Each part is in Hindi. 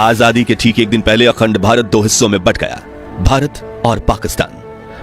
आजादी के ठीक एक दिन पहले अखंड भारत दो हिस्सों में बंट गया, भारत और पाकिस्तान।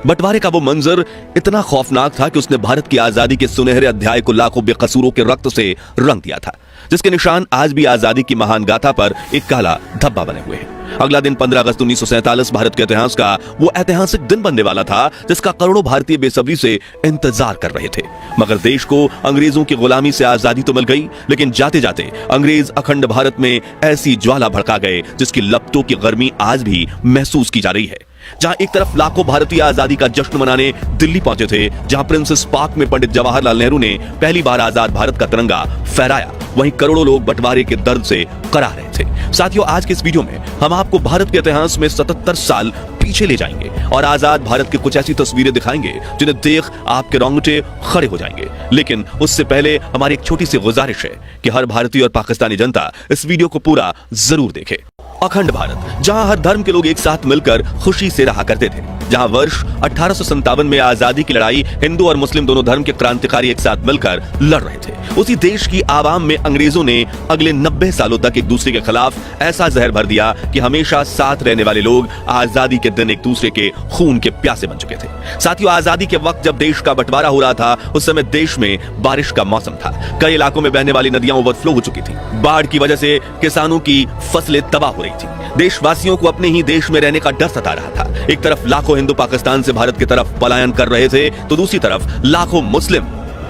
बंटवारे का वो मंजर इतना खौफनाक था कि उसने भारत की आजादी के सुनहरे अध्याय को लाखों बेकसूरों के रक्त से रंग दिया था, जिसके निशान आज भी आजादी की महान गाथा पर एक काला धब्बा बने हुए हैं। अगला दिन 15 अगस्त 1947 भारत के इतिहास का वो ऐतिहासिक दिन बनने वाला था जिसका करोड़ों भारतीय बेसब्री से इंतजार कर रहे थे। मगर देश को अंग्रेजों की गुलामी से आजादी तो मिल गई, लेकिन जाते जाते अंग्रेज अखंड भारत में ऐसी ज्वाला भड़का गए जिसकी लपटों की गर्मी आज भी महसूस की जा रही है। जहां एक तरफ लाखों भारतीय आजादी का जश्न मनाने दिल्ली पहुंचे थे, जहां प्रिंसेस पार्क में पंडित जवाहरलाल नेहरू ने पहली बार आजाद भारत का तिरंगा फहराया, वहीं करोड़ों लोग बंटवारे के दर्द से करा रहे थे। साथियों, आज के इस वीडियो में हम आपको भारत के इतिहास में 77 साल पीछे ले जाएंगे और आजाद भारत की कुछ ऐसी तस्वीरें दिखाएंगे जिन्हें देख आपके रोंगटे खड़े हो जाएंगे। लेकिन उससे पहले हमारी एक छोटी सी गुजारिश है कि हर भारतीय और पाकिस्तानी जनता इस वीडियो को पूरा जरूर देखे। अखंड भारत, जहां हर धर्म के लोग एक साथ मिलकर खुशी से रहा करते थे, जहां वर्ष 1857 में आजादी की लड़ाई हिंदू और मुस्लिम दोनों धर्म के क्रांतिकारी एक साथ मिलकर लड़ रहे थे, उसी देश की आवाम में अंग्रेजों ने अगले 90 सालों तक एक दूसरे के खिलाफ ऐसा जहर भर दिया कि हमेशा साथ रहने वाले लोग आजादी के दिन एक दूसरे के खून के प्यासे बन चुके थे। साथियों, आजादी के वक्त जब देश का बंटवारा हो रहा था, उस समय देश में बारिश का मौसम था। कई इलाकों में बहने वाली नदियां ओवरफ्लो हो चुकी थी। बाढ़ की वजह से किसानों की फसलें तबाह हो रही थी। देशवासियों को अपने ही देश में रहने का डर सता रहा था। एक तरफ लाखों हिंदू पाकिस्तान से भारत की तरफ पलायन कर रहे थे, तो दूसरी तरफ लाखों मुस्लिम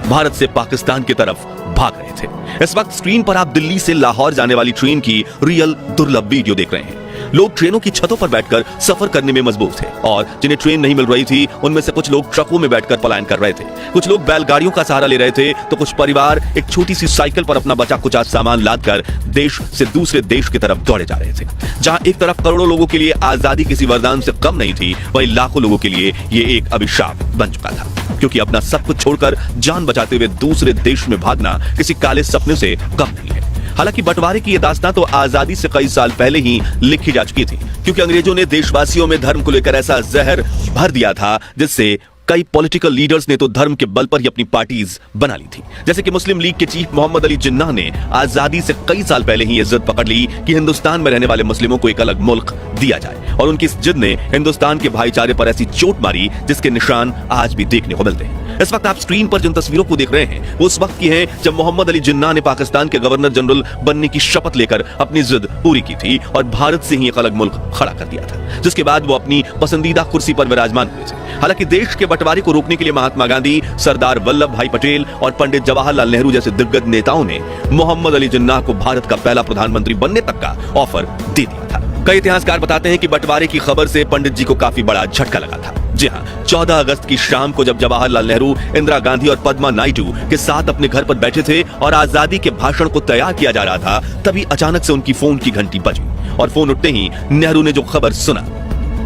भारत से पाकिस्तान की तरफ भाग रहे थे। इस वक्त स्क्रीन पर आप दिल्ली से लाहौर जाने वाली ट्रेन की रियल दुर्लभ वीडियो देख रहे हैं। लोग ट्रेनों की छतों पर बैठकर सफर करने में मजबूर थे और जिन्हें ट्रेन नहीं मिल रही थी उनमें से कुछ लोग ट्रकों में बैठकर पलायन कर रहे थे, कुछ लोग बैलगाड़ियों का सहारा ले रहे थे, तो कुछ परिवार एक छोटी सी साइकिल पर अपना बचा कुचा सामान लादकर देश से दूसरे देश की तरफ दौड़े जा रहे थे। जहां एक तरफ करोड़ों लोगों के लिए आजादी किसी वरदान से कम नहीं थी, वहीं लाखों लोगों के लिए ये एक अभिशाप बन चुका था, क्योंकि अपना सब कुछ छोड़कर जान बचाते हुए दूसरे देश में भागना किसी काले सपने से कम नहीं है। हालांकि बंटवारे की यह दास्तां तो आजादी से कई साल पहले ही लिखी जा चुकी थी, क्योंकि अंग्रेजों ने देशवासियों में धर्म को लेकर ऐसा जहर भर दिया था जिससे कई पॉलिटिकल लीडर्स ने तो धर्म के बल पर ही अपनी पार्टीज बना ली थी। जैसे कि मुस्लिम लीग के चीफ मोहम्मद अली जिन्नाह ने आजादी से कई साल पहले ही ये जिद पकड़ ली कि हिंदुस्तान में रहने वाले मुस्लिमों को एक अलग मुल्क दिया जाए, और उनकी इस जिद ने हिंदुस्तान के भाईचारे पर ऐसी चोट मारी जिसके निशान आज भी देखने को मिलते हैं। इस वक्त आप स्क्रीन पर जिन तस्वीरों को देख रहे हैं वो उस वक्त की हैं जब मोहम्मद अली जिन्नाह ने पाकिस्तान के गवर्नर जनरल बनने की शपथ लेकर अपनी जिद पूरी की थी और भारत से ही एक अलग मुल्क खड़ा कर दिया था, जिसके बाद वो अपनी पसंदीदा कुर्सी पर विराजमान हुए थे। हालांकि देश के बंटवारे को रोकने के लिए महात्मा गांधी, सरदार वल्लभ भाई पटेल और पंडित जवाहरलाल नेहरू जैसे दिग्गज नेताओं ने मोहम्मद अली जिन्नाह को भारत का पहला प्रधानमंत्री बनने तक का ऑफर दे दिया था। कई इतिहासकार बताते हैं कि बंटवारे की खबर से पंडित जी को काफी बड़ा झटका लगा था। जी हाँ, 14 अगस्त की शाम को जब जवाहरलाल नेहरू, इंदिरा गांधी और पद्मा नायडू के साथ अपने घर पर बैठे थे और आजादी के भाषण को तैयार किया जा रहा था, तभी अचानक से उनकी फोन की घंटी बजी और फोन उठते ही नेहरू ने जो खबर सुना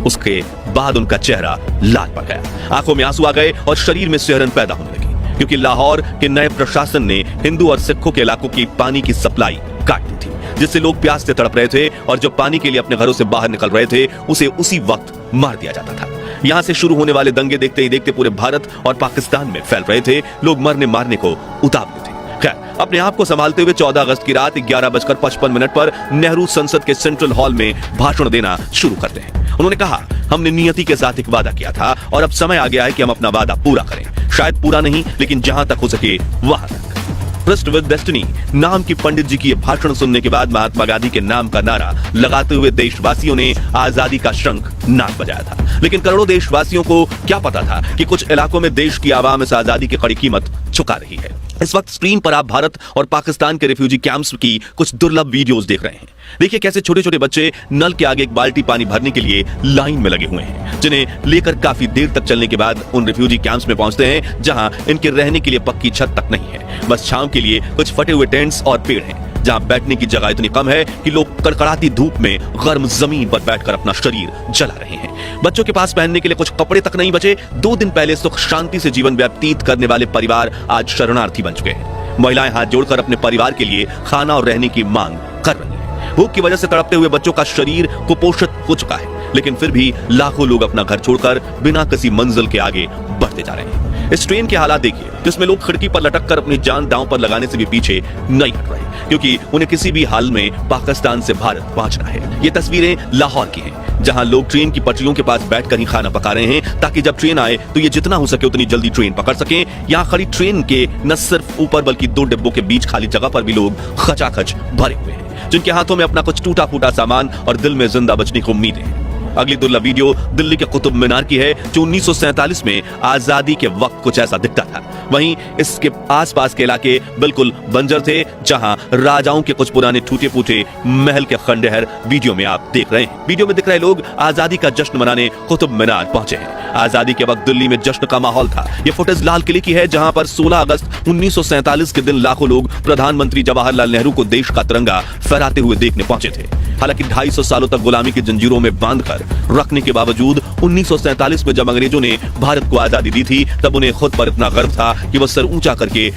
उसके बाद उनका चेहरा लाल पड़ गया, आंखों में आंसू आ गए और शरीर में सिहरन पैदा होने लगी, क्योंकि लाहौर के नए प्रशासन ने हिंदू और सिखों के इलाकों की पानी की सप्लाई काट दी थी, जिससे लोग प्यास से तड़प रहे थे और जो पानी के लिए अपने घरों से बाहर निकल रहे थे उसे उसी वक्त मार दिया जाता था। यहां से शुरू होने वाले दंगे देखते ही देखते पूरे भारत और पाकिस्तान में फैल रहे थे। लोग मरने मारने को उतावले थे। खैर, अपने आप को संभालते हुए 14 अगस्त की रात 11:55 पर नेहरू संसद के सेंट्रल हॉल में भाषण देना शुरू करते हैं। उन्होंने कहा, हमने नियति के साथ एक वादा किया था और अब समय आ गया है कि हम अपना वादा पूरा करें। शायद पूरा नहीं, लेकिन जहां तक हो सके वहां तक। ट्रस्ट विद डेस्टिनी नाम की पंडित जी की ये भाषण सुनने के बाद महात्मा गांधी के नाम का नारा लगाते हुए देशवासियों ने आजादी का शंख नाद बजाया था। लेकिन करोड़ों देशवासियों को क्या पता था कि कुछ इलाकों में देश की आवाम इस आजादी की कड़ी कीमत चुका रही है। इस वक्त स्क्रीन पर आप भारत और पाकिस्तान के रिफ्यूजी कैंप्स की कुछ दुर्लभ वीडियोस देख रहे हैं। देखिए कैसे छोटे छोटे बच्चे नल के आगे एक बाल्टी पानी भरने के लिए लाइन में लगे हुए हैं, जिन्हें लेकर काफी देर तक चलने के बाद उन रिफ्यूजी कैंप्स में पहुंचते हैं जहां इनके रहने के लिए पक्की छत तक नहीं है, बस छांव के लिए कुछ फटे हुए टेंट्स और पेड़ हैं, जहां बैठने की जगह इतनी कम है कि लोग कड़कड़ाती धूप में गर्म जमीन पर बैठकर अपना शरीर जला रहे हैं। बच्चों के पास पहनने के लिए कुछ कपड़े तक नहीं बचे। 2 दिन पहले सुख शांति से जीवन व्यतीत करने वाले परिवार आज शरणार्थी बन चुके हैं। महिलाएं हाथ जोड़कर अपने परिवार के लिए खाना और रहने की मांग कर रही हैं। भूख की वजह से तड़पते हुए बच्चों का शरीर कुपोषित हो चुका है, लेकिन फिर भी लाखों लोग अपना घर छोड़कर बिना किसी मंजिल के आगे बढ़ते जा रहे हैं। इस ट्रेन के हालात देखिए, जिसमें लोग खिड़की पर लटक कर अपनी जान दांव पर लगाने से भी पीछे नहीं हट रहे, क्योंकि उन्हें किसी भी हाल में पाकिस्तान से भारत पहुंचना है। ये तस्वीरें लाहौर की हैं, जहां लोग ट्रेन की पटरियों के पास बैठकर ही खाना पका रहे हैं, ताकि जब ट्रेन आए तो ये जितना हो सके उतनी जल्दी ट्रेन पकड़ सकें। यहाँ खड़ी ट्रेन के न सिर्फ ऊपर बल्कि 2 डिब्बों के बीच खाली जगह पर भी लोग खचाखच भरे हुए हैं, जिनके हाथों में अपना कुछ टूटा फूटा सामान और दिल में जिंदा बचने की उम्मीद है। अगली दुर्लभ वीडियो दिल्ली के कुतुब मीनार की है, जो 1947 में आजादी के वक्त कुछ ऐसा दिखता था। वहीं इसके आसपास के इलाके बिल्कुल बंजर थे, जहां राजाओं के कुछ पुराने टूटे फूटे महल के खंडहर वीडियो में आप देख रहे हैं। वीडियो में दिख रहे लोग आजादी का जश्न मनाने कुतुब मीनार पहुंचे हैं। आजादी के वक्त दिल्ली में जश्न का माहौल था। ये फुटेज लाल किले की है, जहां पर 16 अगस्त 1947 के दिन लाखों लोग प्रधानमंत्री जवाहरलाल नेहरू को देश का तिरंगा फहराते हुए देखने पहुंचे थे। हालांकि 250 सालों तक गुलामी की जंजीरों में बांधकर रखने के बावजूद 1947 में जब अंग्रेजों ने भारत को आजादी दी थी, तब उन्हें खुद पर इतना गर्व था कि वह सर ऊंचा करके